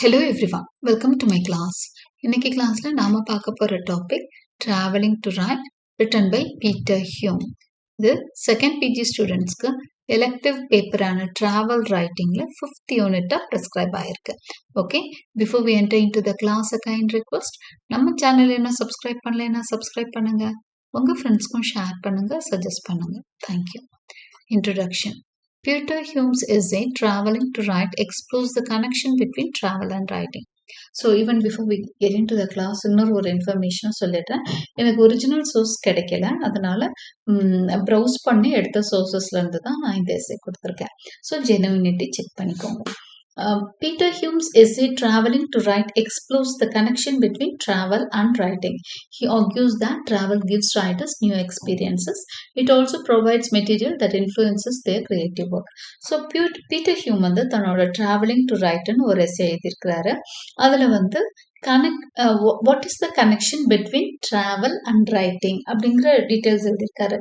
Hello everyone, welcome to my class. இன்னைக்கு கிளாஸ்ல நாம பார்க்க போற topic Traveling to Write written by Peter Hume. இது செகண்ட் பிஜி ஸ்டூடெண்ட்ஸ்க்கு எலெக்டிவ் பேப்பரான டிராவல் ரைட்டிங்ல 5th யூனிட்டா ப்ரெஸ்கிரைப் ஆயிருக்கு. Okay, before we enter into the class a kind request, நம்ம சேனல் என்ன சப்ஸ்கிரைப் பண்ணலைன்னா சப்ஸ்கிரைப் பண்ணுங்க, உங்க ஃப்ரெண்ட்ஸ்க்கும் ஷேர் பண்ணுங்க, சஜஸ்ட் பண்ணுங்க. Thank you. Introduction. Peter Hume's essay Traveling to Write explores the connection between travel and writing. So even before we get into the class, இன்னொரு ஒரு இன்ஃபர்மேஷன் சொல்லிட்டேன். எனக்கு ஒரிஜினல் சோர்ஸ் கிடைக்கல, அதனால ப்ரௌஸ் பண்ணி எடுத்த சோர்சஸ்ல இருந்து தான் நான் இந்த எஸ்ஸே கொடுத்துருக்கேன். ஸோ ஜெனுவினிட்டி செக் பண்ணிக்கோங்க. Peter Hume's essay Traveling to Write explores the connection between travel and writing. He argues that travel gives writers new experiences. It also provides material that influences their creative work. So Peter Hume வந்து தன்னோட Traveling to Writeன்னு ஒரு essay எழுதியிருக்கிறாரு. அதில் வந்து what is the connection between travel and writing அப்படிங்கிற details எழுதியிருக்காரு.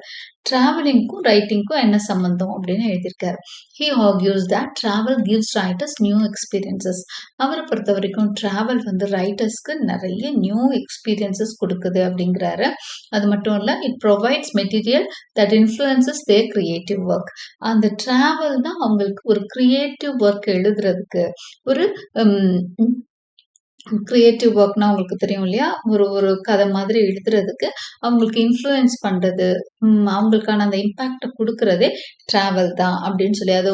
டிராவலிங்க்கும் ரைட்டிங்க்கும் என்ன சம்பந்தம் அப்படின்னு எழுதியிருக்காரு. He argues that travel gives writers new experiences. அவரை பொறுத்த வரைக்கும் டிராவல் வந்து ரைட்டர்ஸ்க்கு நிறைய நியூ எக்ஸ்பீரியன்சஸ் கொடுக்குது அப்படிங்கிறாரு. அது மட்டும் இல்லை, it provides material that influences their creative work. அந்த டிராவல் தான் அவங்களுக்கு ஒரு கிரியேட்டிவ் ஒர்க் எழுதுறதுக்கு ஒரு கிரியேட்டிவ் ஒர்க்னா உங்களுக்கு தெரியும் இல்லையா, ஒரு கதை மாதிரி எழுதுறதுக்கு அவங்களுக்கு இன்ஃப்ளூயன்ஸ் பண்றது, அவங்களுக்கான அந்த இம்பாக்டை கொடுக்கறதே டிராவல் தான் அப்படின்னு சொல்லி, அது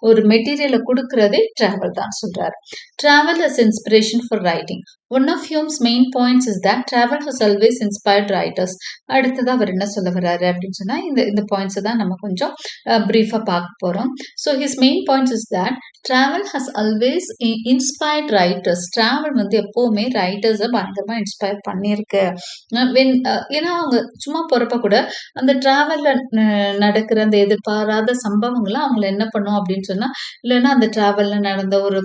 ஒரு மெட்டீரியலை கொடுக்கறதே டிராவல் தான் சொல்றாரு. Travel as inspiration for writing. One of Hume's main points is that travel has always inspired writers. அடுத்தது அவர் என்ன சொல்ல வர்றாரு அப்படின்னு சொன்னா, இந்த பாயிண்ட்ஸ் தான் நம்ம கொஞ்சம் பிரீஃபா பார்க்க போறோம். So his main points is that travel has always inspired writers. Travel வந்து எப்பவுமே ரைட்டர்ஸை பயங்கரமா இன்ஸ்பயர் பண்ணியிருக்கு. ஏன்னா அவங்க சும்மா போறப்ப கூட அந்த டிராவல்ல நடக்கிற அந்த எதிர்பாராத சம்பவங்களை அவங்களை என்ன பண்ணும் அப்படின்னு சொன்னா, இல்லைன்னா அந்த டிராவல்ல நடந்த ஒரு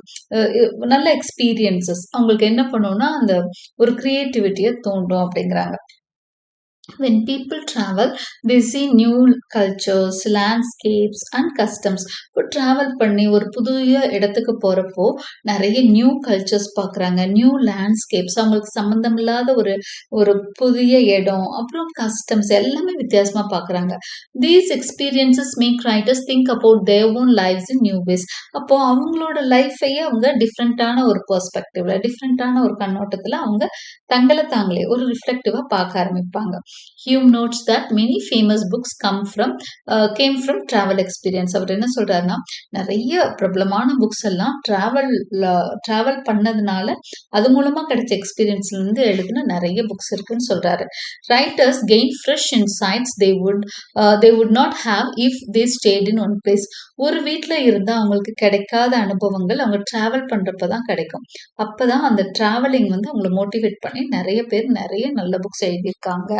நல்ல எக்ஸ்பீரியன்சஸ் அவங்களுக்கு என்ன பண்ணும்னா அந்த ஒரு கிரியேட்டிவிட்டியை தூண்டும் அப்படிங்கிறாங்க. When people travel, they see new cultures, landscapes and customs. இப்போ ட்ராவல் பண்ணி ஒரு புதிய இடத்துக்கு போறப்போ நிறைய நியூ கல்ச்சர்ஸ் பார்க்குறாங்க, நியூ லேண்ட்ஸ்கேப்ஸ், அவங்களுக்கு சம்மந்தம் இல்லாத ஒரு புதிய இடம், அப்புறம் கஸ்டம்ஸ் எல்லாமே வித்தியாசமா பார்க்குறாங்க. These experiences make writers think about their own lifes in new ways. அப்போ அவங்களோட லைஃபையே அவங்க டிஃப்ரெண்டான ஒரு பெர்ஸ்பெக்டிவ்ல, டிஃப்ரெண்டான ஒரு கண்ணோட்டத்தில் அவங்க தங்களை தாங்களே ஒரு ரிஃப்ளெக்டிவா பார்க்க ஆரம்பிப்பாங்க. Hume notes that many famous books came from travel experience. அவர் என்ன சொல்றாருன்னா, நிறைய பிரபலமான புக்ஸ் எல்லாம் டிராவல் பண்ணதுனால அது மூலமா கிடைச்ச எக்ஸ்பீரியன்ஸ்ல இருந்து எழுதின நிறைய புக்ஸ் இருக்குன்னு சொல்றாரு. Writers gain fresh insights they would not have if they stayed in one place. ஒரு வீட்டுல இருந்தா அவங்களுக்கு கிடைக்காத அனுபவங்கள் அவங்க டிராவல் பண்றப்பதான் கிடைக்கும். அப்பதான் அந்த டிராவலிங் வந்து அவங்களை மோட்டிவேட் பண்ணி நிறைய பேர் நிறைய நல்ல புக்ஸ் எழுதியிருக்காங்க.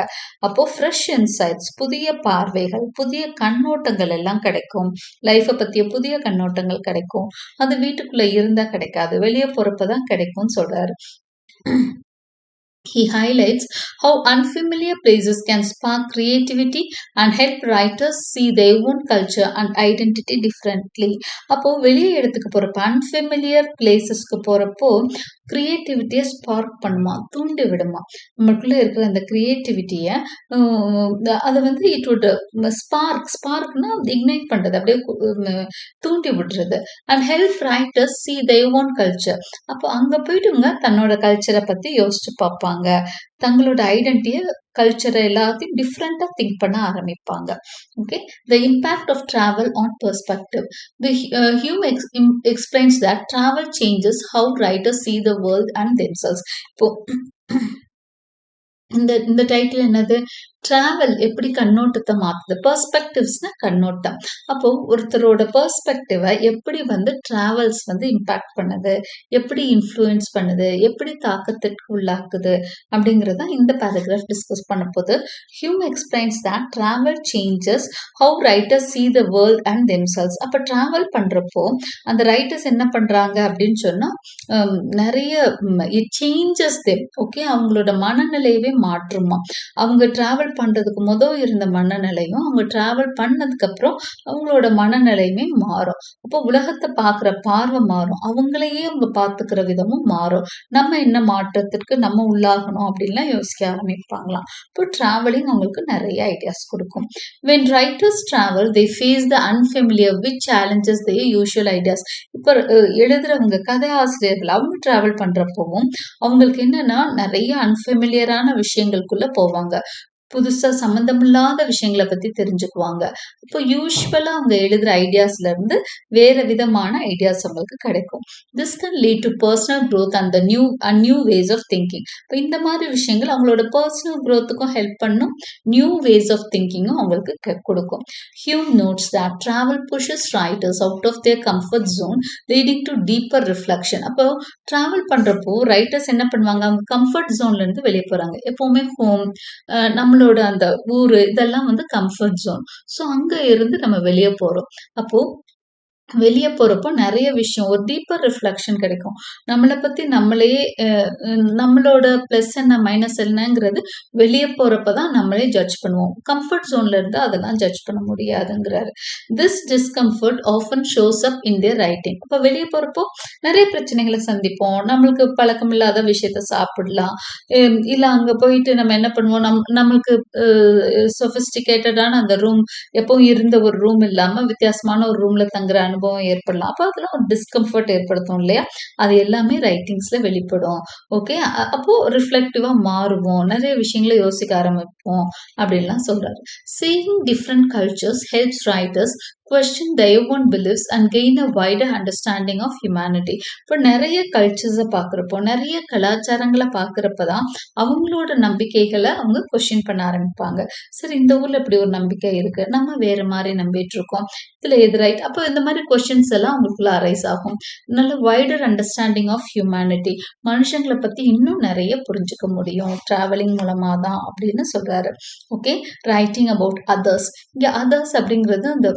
அப்போ ஃப்ரெஷ் இன்சைட்ஸ், புதிய பார்வைகள், புதிய கண்ணோட்டங்கள் எல்லாம் கிடைக்கும். லைஃபை பத்திய புதிய கண்ணோட்டங்கள் கிடைக்கும். அது வீட்டுக்குள்ள இருந்தா கிடைக்காது, வெளியே போறப்பதான் கிடைக்கும்னு சொல்றாரு. He highlights how unfamiliar places can spark creativity and help writers see their own culture and identity differently. அப்போ வெளியே இடத்துக்கு போறப்போ, அன்ஃபெமிலியர் பிளேசஸ்க்கு போறப்போ கிரியேட்டிவிட்டியை ஸ்பார்க் பண்ணுமா, தூண்டி விடுமா. நம்மளுக்குள்ள இருக்கிற அந்த கிரியேட்டிவிட்டியை அதை வந்து இட் வுட் ஸ்பார்க்னா இக்னைட் பண்றது, அப்படியே தூண்டி விடுறது. And help writers see their own culture. அப்போ அங்க போயிட்டுங்க தன்னோட கல்ச்சரை பத்தி யோசிச்சு பார்ப்பாங்க, தங்களோட ஐடென்டிட்டியை, கல்ச்சரை எல்லாத்தையும் டிஃப்ரெண்டா திங்க் பண்ண ஆரம்பிப்பாங்க. Okay, the impact of travel on perspective. Hume explains that travel changes how writers see the world and themselves. இப்போ இந்த டைட்டில் என்னது, டிராவல் எப்படி கண்ணோட்டத்தை மாத்துது, பெர்ஸ்பெக்டிவ்ஸ்னா கண்ணோட்டம். அப்போ ஒருத்தரோட பெர்ஸ்பெக்டிவை எப்படி வந்து டிராவல்ஸ் வந்து இம்பாக்ட் பண்ணுது, எப்படி இன்ஃப்ளூயன்ஸ் பண்ணுது, எப்படி தாக்கத்திற்கு உள்ளாக்குது அப்படிங்கிறத இந்த பேராகிராஃப் டிஸ்கஸ் பண்ண போது. Hume explains that travel changes how writers see the world and themselves. அப்போ டிராவல் பண்றப்போ அந்த ரைட்டர்ஸ் என்ன பண்றாங்க அப்படின்னு சொன்னா, நிறைய இட் சேஞ்சஸ் தெம். ஓகே, அவங்களோட மனநிலையவே மாற்றுமா. அவங்க டிராவல் பண்றதுக்கு இருந்த மனநிலையும், அவங்க டிராவல் பண்ணதுக்கப்புறம் அவங்களோட மனநிலையுமே மாறும். அப்போ உலகத்த பார்க்குற பார்வை மாறும். அவங்களையே அவங்க பார்த்துக்கிற விதமும் மாறும். நம்ம என்ன மாற்றத்திற்கு நம்ம உள்ளாகணும் அப்படின்லாம் யோசிக்க ஆரம்பிப்பாங்களாம். இப்போ டிராவலிங் அவங்களுக்கு நிறைய ஐடியாஸ் கொடுக்கும். When writers travel, they face the unfamiliar which challenges their usual ideas. இப்போ எழுதுறவங்க கதை ஆசிரியர்கள் அவங்க டிராவல் பண்றப்பவும் அவங்களுக்கு என்னன்னா நிறைய அன்ஃபெமிலியரான விஷயங்களுக்குள்ள போவாங்க. புதுசா சம்மந்தமில்லாத விஷயங்கள பத்தி தெரிஞ்சுக்குவாங்க. இப்போ யூசுவலா அவங்க எழுதுற ஐடியாஸ்ல இருந்து வேற விதமான ஐடியாஸ் அவங்களுக்கு கிடைக்கும். This can lead to personal growth and the new ways of thinking. இப்போ இந்த மாதிரி விஷயங்கள் அவங்களோட பர்சனல் growthக்கும் ஹெல்ப் பண்ணும். நியூ வேஸ் ஆஃப் திங்கிங்கும் அவங்களுக்கு கொடுக்கும். Hume notes that travel pushes writers out of their comfort zone leading to deeper reflection. அப்போ டிராவல் பண்றப்போ ரைட்டர்ஸ் என்ன பண்ணுவாங்க, அவங்க கம்ஃபர்ட் ஜோன்ல இருந்து வெளியே போறாங்க. எப்பவுமே ஹோம், நம்மளோட அந்த ஊரு இதெல்லாம் வந்து கம்ஃபர்ட் ஜோன். ஸோ அங்க இருந்து நம்ம வெளியே போறோம். அப்போ வெளியே போறப்போ நிறைய விஷயம் ஒரு டீப்பர் ரிஃப்ளெக்ஷன் கிடைக்கும். நம்மளை பத்தி நம்மளே நம்மளோட பிளஸ் என்ன மைனஸ் என்னங்கிறது வெளியே போறப்பதான் நம்மளே ஜட்ஜ் பண்ணுவோம். கம்ஃபர்ட் ஜோன்ல இருந்து அதெல்லாம் ஜட்ஜ் பண்ண முடியாதுங்கிறாரு. This discomfort often shows up in their writing. அப்போ வெளியே போறப்போ நிறைய பிரச்சனைகளை சந்திப்போம். நம்மளுக்கு பழக்கம் இல்லாத விஷயத்த சாப்பிடலாம். இல்ல அங்க போயிட்டு நம்ம என்ன பண்ணுவோம், நம்மளுக்கு சொபிஸ்டிகேட்டடான அந்த ரூம் எப்பவும் இருந்த ஒரு ரூம் இல்லாம வித்தியாசமான ஒரு ரூம்ல தங்குற அனுபவம் ஏற்படலாம். அப்போ அதெல்லாம் ஒரு டிஸ்கம்ஃபர்ட் ஏற்படுத்தும் இல்லையா? அது எல்லாமே ரைட்டிங்ஸ்ல வெளிப்படும். ஓகே, அப்போ ரிஃப்ளெக்டிவா மாறுவோம், நிறைய விஷயங்களை யோசிக்க ஆரம்பிப்போம் அப்படின்லாம் சொல்றாரு. Seeing different cultures helps writers question their own beliefs and gain a wider understanding of humanity. இப்போ நிறைய கல்ச்சர்ஸை பார்க்குறப்போ, நிறைய கலாச்சாரங்களை பார்க்குறப்ப தான் அவங்களோட நம்பிக்கைகளை அவங்க கொஸ்டின் பண்ண ஆரம்பிப்பாங்க. சரி, இந்த ஊர்ல இப்படி ஒரு நம்பிக்கை இருக்கு, நம்ம வேற மாதிரி நம்பிட்டு இருக்கோம், இதுல எது ரைட்? அப்போ இந்த மாதிரி கொஸ்டின்ஸ் எல்லாம் அவங்களுக்குள்ள அரைஸ் ஆகும். நல்ல வைடர் அண்டர்ஸ்டாண்டிங் ஆஃப் ஹியூமனிட்டி, மனுஷங்களை பத்தி இன்னும் நிறைய புரிஞ்சுக்க முடியும் டிராவலிங் மூலமா தான் அப்படின்னு சொல்றாரு. Okay, writing about others. இங்க அதர்ஸ் அப்படிங்கிறது அந்த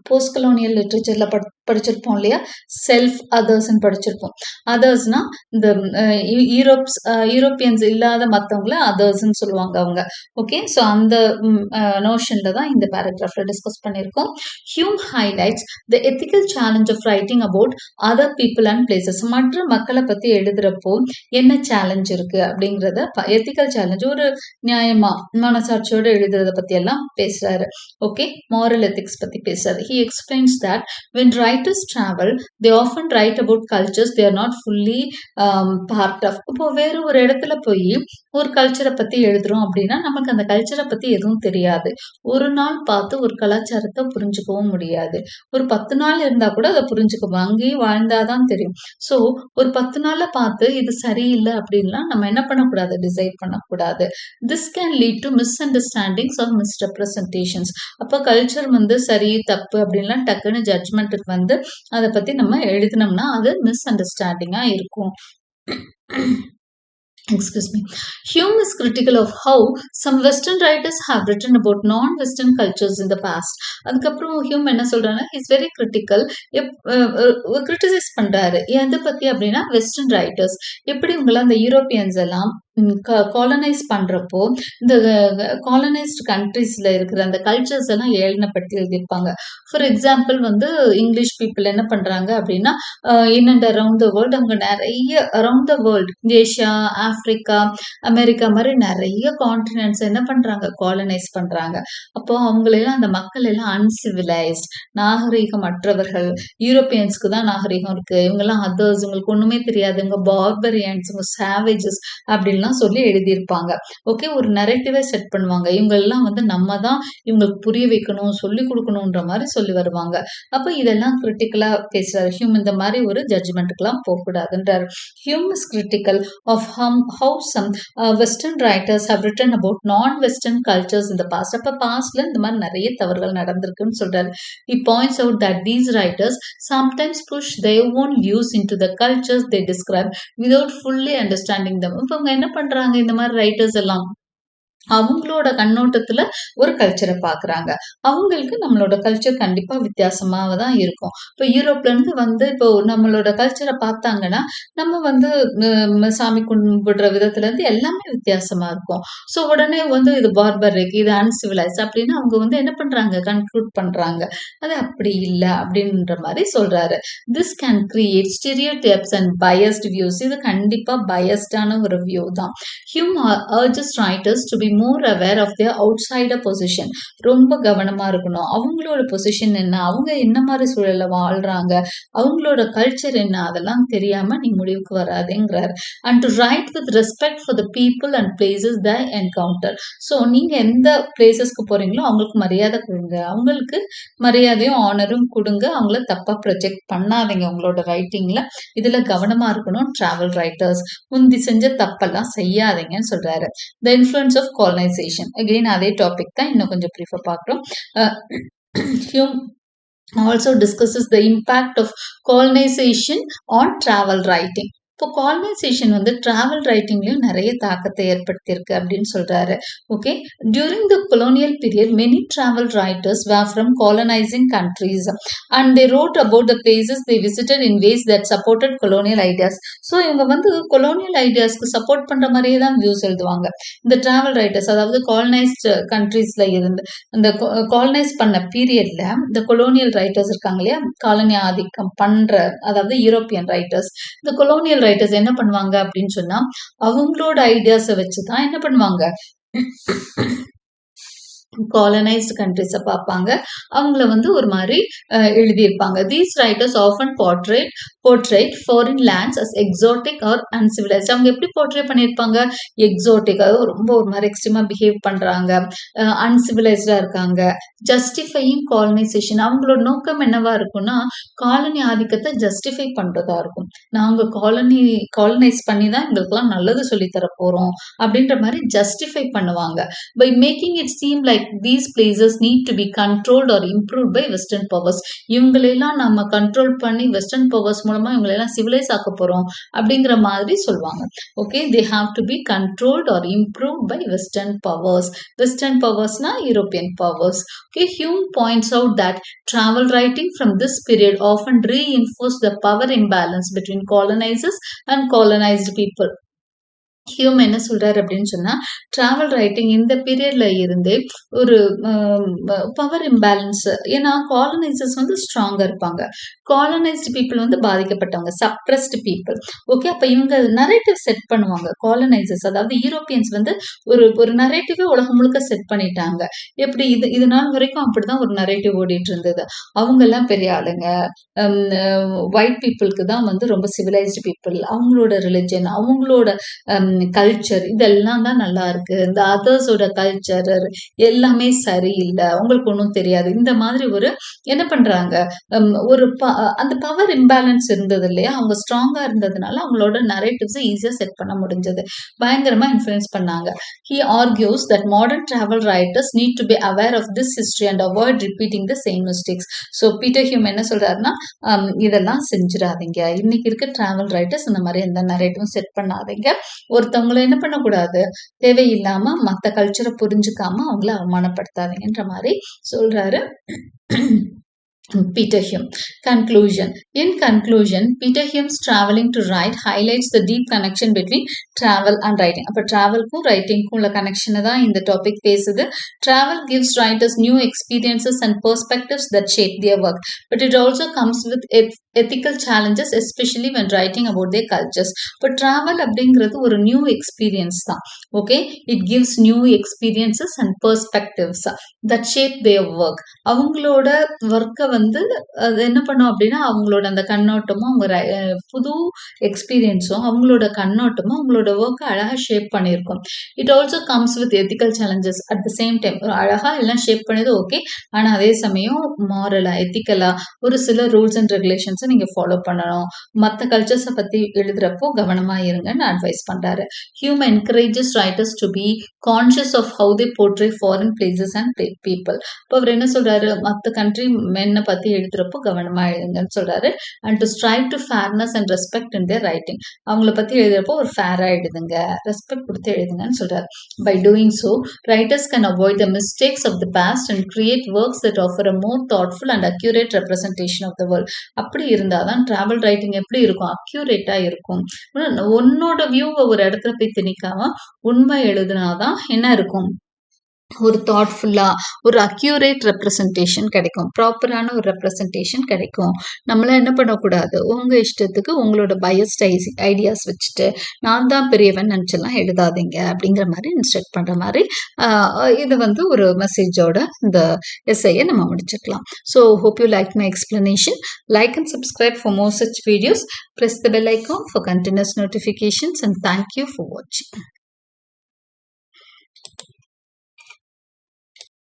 போஸ்ட் கலோனியல் லிட்ரேச்சர்ல படிச்சிருப்போம் இல்லையா, செல்ஃப் அதர்ஸ்ன்னு படிச்சிருப்போம். அதர்ஸ்னா இந்த யூரோப்பியன்ஸ் இல்லாத மற்றவங்கள அதர்ஸ்ன்னு சொல்லுவாங்க அவங்க. ஓகே, ஸோ அந்த நோஷன்ல தான் இந்த பேராகிராஃப்ல டிஸ்கஸ் பண்ணியிருக்கோம். Hume highlights the ethical challenge of writing about other people and places. மற்ற மக்களை பத்தி எழுதுறப்போ என்ன சேலஞ்ச் இருக்கு அப்படிங்கிறத எத்திக்கல் சேலஞ்ச், ஒரு நியாயமா மனசாட்சியோட எழுதுறத பத்தி எல்லாம் பேசுறாரு. ஓகே, மாரல் எத்திக்ஸ் பத்தி பேசுறாரு. He explains that when writers travel, they often write about cultures they are not fully part of. இப்போ வேற ஒரு இடத்துல போய் ஒரு கல்ச்சரை பத்தி எழுதுறோம் அப்படின்னா நமக்கு அந்த கல்ச்சரை பத்தி எதுவும் தெரியாது. ஒரு நாள் பார்த்து ஒரு கலாச்சாரத்தை புரிஞ்சுக்கவும் முடியாது. ஒரு 10 நாள் இருந்தா கூட அதை புரிஞ்சுக்குவோம், அங்கேயே வாழ்ந்தாதான் தெரியும். ஸோ ஒரு 10 நாள்ல பார்த்து இது சரியில்லை அப்படின்லாம் நம்ம என்ன பண்ணக்கூடாது, டிசைட் பண்ணக்கூடாது. This can lead to misunderstandings or misrepresentations. அப்போ கல்ச்சர் வந்து சரி தப்பு அப்படின்லாம் டக்குன்னு ஜட்ஜ்மெண்ட்டுக்கு வந்து அதை பத்தி நம்ம எழுதினோம்னா அது மிஸ் அண்டர்ஸ்டாண்டிங்கா இருக்கும். Excuse me. Hume is critical of how some Western writers have written about non-Western cultures in the past. அதுக்கப்புறம் ஹியூம் என்ன சொல்றாங்கன்னா, இஸ் வெரி கிரிட்டிக்கல். கிரிட்டிசைஸ் பண்றாரு. எதை பத்தி அப்படின்னா, வெஸ்டர்ன் ரைட்டர்ஸ் எப்படி இவங்கெல்லாம் இந்த யூரோப்பியன்ஸ் எல்லாம் காலனைஸ் பண்றப்போ இந்த காலனைஸ்டு கண்ட்ரீஸ்ல இருக்கிற அந்த கல்ச்சர்ஸ் எல்லாம் ஏளனப்படுத்தி எழுதியிருப்பாங்க. ஃபார் எக்ஸாம்பிள் வந்து இங்கிலீஷ் பீப்புள் என்ன பண்றாங்க அப்படின்னா, in and around the world அவங்க நிறைய around the world, Asia, Africa, America மாதிரி நிறைய கான்டினென்ட்ஸ் என்ன பண்றாங்க, காலனைஸ் பண்றாங்க. அப்போ அவங்களெல்லாம் அந்த மக்கள் எல்லாம் அன்சிவிலைஸ்ட், நாகரீகமற்றவர்கள், யூரோப்பியன்ஸ்க்கு தான் நாகரீகம் இருக்கு, இவங்கெல்லாம் அதர்ஸ், இவங்களுக்கு ஒண்ணுமே தெரியாது, இவங்க பார்பரியன்ஸ், இவங்க சாவேஜஸ் அப்படின்லாம் சொல்லி எழுதியிருப்பாங்க. ஓகே, ஒரு நரேட்டிவை செட் பண்ணுவாங்க. இவங்க எல்லாம் வந்து நம்ம தான் இவங்களுக்கு புரிய வைக்கணும், சொல்லி கொடுக்கணும்ன்ற மாதிரி சொல்லி வருவாங்க. அப்ப இதெல்லாம் கிரிட்டிக்கலா பேசுறாரு ஹியூம். இந்த மாதிரி ஒரு ஜட்ஜ்மெண்ட்டுக்கெல்லாம் போகக்கூடாதுன்றாரு. Hume is critical of how some Western writers have written about non-Western cultures in the past. அப்ப பாஸ்ட்ல இந்த மாதிரி நிறைய தவறுகள் நடந்திருக்குன்னு சொல்றாரு. He points out that these writers sometimes push their own views into the cultures they describe without fully understanding them. இப்ப அவங்க என்ன பண்றாங்க, இந்த மாதிரி ரைட்டர்ஸ் எல்லாம் அவங்களோட கண்ணோட்டத்துல ஒரு கல்ச்சரை பார்க்குறாங்க. அவங்களுக்கு நம்மளோட கல்ச்சர் கண்டிப்பா வித்தியாசமா தான் இருக்கும். இப்போ யூரோப்ல இருந்து வந்து இப்போ நம்மளோட கல்ச்சரை பார்த்தாங்கன்னா, நம்ம வந்து சாமி கும்பிடுற விதத்துல இருந்து எல்லாமே வித்தியாசமா இருக்கும். ஸோ உடனே வந்து இது பார்பரிக், இது அன்சிவிலைஸ்ட் அப்படின்னு அவங்க வந்து என்ன பண்றாங்க? கன்க்ளூட் பண்றாங்க. அது அப்படி இல்ல அப்படின்ற மாரி சொல்றாரு. This can create stereotypes and biased views. இது கண்டிப்பா பையஸ்டான ஒரு வியூ தான். Hume urges writers to be more aware of their outsider position. ரொம்ப கவனமா இருக்கணும். அவங்களோட பொசிஷன் என்ன? அவங்க என்ன மாரி சூழல்ல வாழ்றாங்க? அவங்களோட கல்ச்சர் என்ன? அதெல்லாம் தெரியாம நீ முடிவுக்கு வராதேங்கிறார். And to write with respect for the people and places they encounter. So நீங்க எந்த பிளேசஸ்க்கு போறீங்களோ அவங்களுக்கு மரியாதை கொடுங்க. அவங்களுக்கு மரியாதையும் ஆனரும் கொடுங்க. அவங்கள தப்பா ப்ரொஜெக்ட் பண்ணாதீங்க உங்களோட ரைட்டிங்ல. இதுல கவனமா இருக்கணும் டிராவல் ரைட்டர்ஸ். முந்தி செஞ்ச தப்பெல்லாம் செய்யாதீங்கன்னு சொல்றாரு. The influence of colonization. Again அதே டாபிக் தான், இன்னும் கொஞ்சம் ப்ரீஃபா பார்க்குறோம். Hume also discusses the impact of colonization on travel writing. இப்போ காலனைசேஷன் வந்து டிராவல் ரைட்டிங்லயும் நிறைய தாக்கத்தை ஏற்படுத்தியிருக்கு அப்படின்னு சொல்றாரு. Okay, during the colonial period many travel writers were from colonizing countries and they wrote about the places they visited in ways that supported colonial ideas. So இவங்க வந்து கொலோனியல் ஐடியாஸ்க்கு சப்போர்ட் பண்ற மாதிரியே தான் வியூஸ் எழுதுவாங்க. இந்த டிராவல் ரைட்டர்ஸ், அதாவது colonised கண்ட்ரீஸ்ல இருந்து இந்த காலனைஸ் பண்ண பீரியட்ல இந்த கொலோனியல் ரைட்டர்ஸ் இருக்காங்க இல்லையா, காலனி ஆதிக்கம் பண்ற, அதாவது யூரோப்பியன் ரைட்டர்ஸ், இந்த கொலோனியல் ரைட்டர்ஸ் என்ன பண்ணுவாங்க அப்படின்னு சொன்னா அவங்களோட ஐடியாஸை வச்சுதான் என்ன பண்ணுவாங்க, காலனைஸ்ட் கண்ட்ரிஸை பார்ப்பாங்க. அவங்கள வந்து ஒரு மாதிரி எழுதியிருப்பாங்க. These writers often portrayed foreign lands as exotic or uncivilized. அவங்க எப்படி போர்ட்ரேட் பண்ணியிருப்பாங்க? எக்ஸாட்டிக், அதாவது ரொம்ப ஒரு மாதிரி எக்ஸ்ட்ரீமா பிஹேவ் பண்றாங்க, அன்சிவிலைஸ்டா இருக்காங்க. ஜஸ்டிஃபையிங் காலனைசேஷன், அவங்களோட நோக்கம் என்னவா இருக்கும்னா காலனி ஆதிக்கத்தை ஜஸ்டிஃபை பண்றதா இருக்கும். நாங்க காலனைஸ் பண்ணி தான் எங்களுக்குலாம் நல்லது சொல்லி தர போறோம் அப்படின்ற மாதிரி ஜஸ்டிஃபை பண்ணுவாங்க. By making it seem like these places need to be controlled or improved by western powers. இவங்களெல்லாம் நம்ம கண்ட்ரோல் பண்ணி வெஸ்டர்ன் பவர்ஸ் மூலமா இவங்களெல்லாம் சிவிலைஸ் ஆக்க போறோம் அப்படிங்கிற மாதிரி சொல்லுவாங்க. Okay, they have to be controlled or improved by western powers. western powersனா European powers. Okay, Hume points out that travel writing from this period often reinforced the power imbalance between colonizers and colonized people. Hume என்ன சொல்றாரு அப்படின்னு சொன்னா travel writing இந்த பீரியட்ல இருந்தே ஒரு power imbalance, ஏன்னா colonisers வந்து ஸ்ட்ராங்கா இருப்பாங்க, காலனைஸ்டு பீப்புள் வந்து பாதிக்கப்பட்டவங்க, சப்ரஸ்டு பீப்புள். ஓகே, அப்ப இவங்க நரேட்டிவ் செட் பண்ணுவாங்க. காலனைசர்ஸ், அதாவது யூரோப்பியன்ஸ் வந்து ஒரு நரேட்டிவே உலகம் முழுக்க செட் பண்ணிட்டாங்க. எப்படி இது நாள் வரைக்கும் அப்படிதான் ஒரு நரேட்டிவ் ஓடிட்டு இருந்தது. அவங்க எல்லாம் பெரிய ஆளுங்க, ஒயிட் பீப்புளுக்கு தான் வந்து ரொம்ப சிவிலைஸ்டு பீப்புள், அவங்களோட ரிலிஜன், அவங்களோட கல்ச்சர் இதெல்லாம் தான் நல்லா இருக்கு, இந்த அதர்ஸோட கல்ச்சர் எல்லாமே சரியில்லை, உங்களுக்கு ஒன்றும் தெரியாது. இந்த மாதிரி ஒரு என்ன பண்றாங்க, ஒரு அந்த பவர் இம்பேலன்ஸ் இருந்தது இல்லையா, அவங்க ஸ்ட்ராங்கா இருந்ததுனால அவங்களோட நரேட்டிவ்ஸ் ஈஸியா செட் பண்ண முடிஞ்சது, பயங்கரமா இன்ஃப்ளூயன்ஸ் பண்ணாங்க. He argues that modern travel writers need to be aware of this history and avoid repeating the same mistakes. So Peter Hume என்ன சொல்றாருன்னா, இதெல்லாம் செஞ்சிடாதீங்க, இன்னைக்கு இருக்க டிராவல் ரைட்டர்ஸ் இந்த மாதிரி எந்த நரேட்டிவும் செட் பண்ணாதீங்க, ஒருத்தவங்களை என்ன பண்ணக்கூடாது, தேவையில்லாம மத்த கல்ச்சரை புரிஞ்சுக்காம அவங்கள அவமானப்படுத்தாதீங்கன்ற மாதிரி சொல்றாரு Peter Hume. Conclusion. In conclusion, Peter Hume's traveling to write highlights the deep connection between travel and writing. அப்ப travelக்கும் writingக்கும் உள்ள கனெக்ஷனை தான் இந்த டாபிக் பேசுது. Travel gives writers new experiences and perspectives that shape their work, but it also comes with ethical challenges, especially when writing about their cultures. இப்போ travel அப்படிங்கிறது ஒரு new experience தான். Okay, it gives new experiences and perspectives that shape their work. அவங்களோட ஒர்க்கை வந்து அது என்ன பண்ணும் அப்படின்னா அவங்களோட அந்த கண்ணோட்டமும் அவங்க புது எக்ஸ்பீரியன்ஸும் அவங்களோட கண்ணோட்டமும் அவங்களோட ஒர்க்கை அழகா ஷேப் பண்ணியிருக்கும். It also comes with ethical challenges at the same time. அழகா எல்லாம் ஷேப் பண்ணது ஓகே, ஆனா அதே சமயம் மாரலா எத்திக்கலா ஒரு சில ரூல்ஸ் அண்ட் ரெகுலேஷன்ஸை நீங்க ஃபாலோ பண்ணணும், மற்ற கல்ச்சர்ஸை பத்தி எழுதுறப்போ கவனமா இருங்கன்னு அட்வைஸ் பண்றாரு. Hume encourages writers to be conscious of how they portray foreign places and people. இப்போ அவர் என்ன சொல்றாரு, மற்ற கண்ட்ரி என்ன பத்தி எழுதுறப்போ கவனமா எழுதுங்கன்னு சொல்றாரு. And to strive to fairness and respect in their writing. அவங்கள பத்தி எழுதுறப்போ ஒரு ஃபேரா எழுதுங்க, ரெஸ்பெக்ட் கொடுத்து எழுதுங்கன்னு சொல்றாரு. By doing so writers can avoid the mistakes of the past and create works that offer a more thoughtful and accurate representation of the world. அப்படி இருந்தாதான் travel writing எப்படி இருக்கும், அக்யூரேட்டா இருக்கும். உன்னோட வியூவை ஒரு இடத்துல போய் திணிக்காம உண்மை எழுதுனாதான் என்ன இருக்கும், ஒரு தாட்ஃபுல்லா ஒரு அக்யூரேட் ரெப்ரசன்டேஷன் கிடைக்கும், ப்ராப்பரான ஒரு ரெப்ரசன்டேஷன் கிடைக்கும். நம்மள என்ன பண்ணக்கூடாது, உங்க இஷ்டத்துக்கு உங்களோட பயஸ்ட் ஐடியாஸ் வச்சுட்டு நான் தான் பெரியவன் நினச்செல்லாம் எழுதாதீங்க அப்படிங்கிற மாதிரி இன்ஸ்ட்ரக்ட் பண்ற மாதிரி இது வந்து ஒரு மெசேஜோட இந்த எஸ்ஐயை நம்ம முடிச்சுக்கலாம். So hope you like my explanation. Like and subscribe for more such videos. Press the bell icon for continuous notifications and thank you for watching.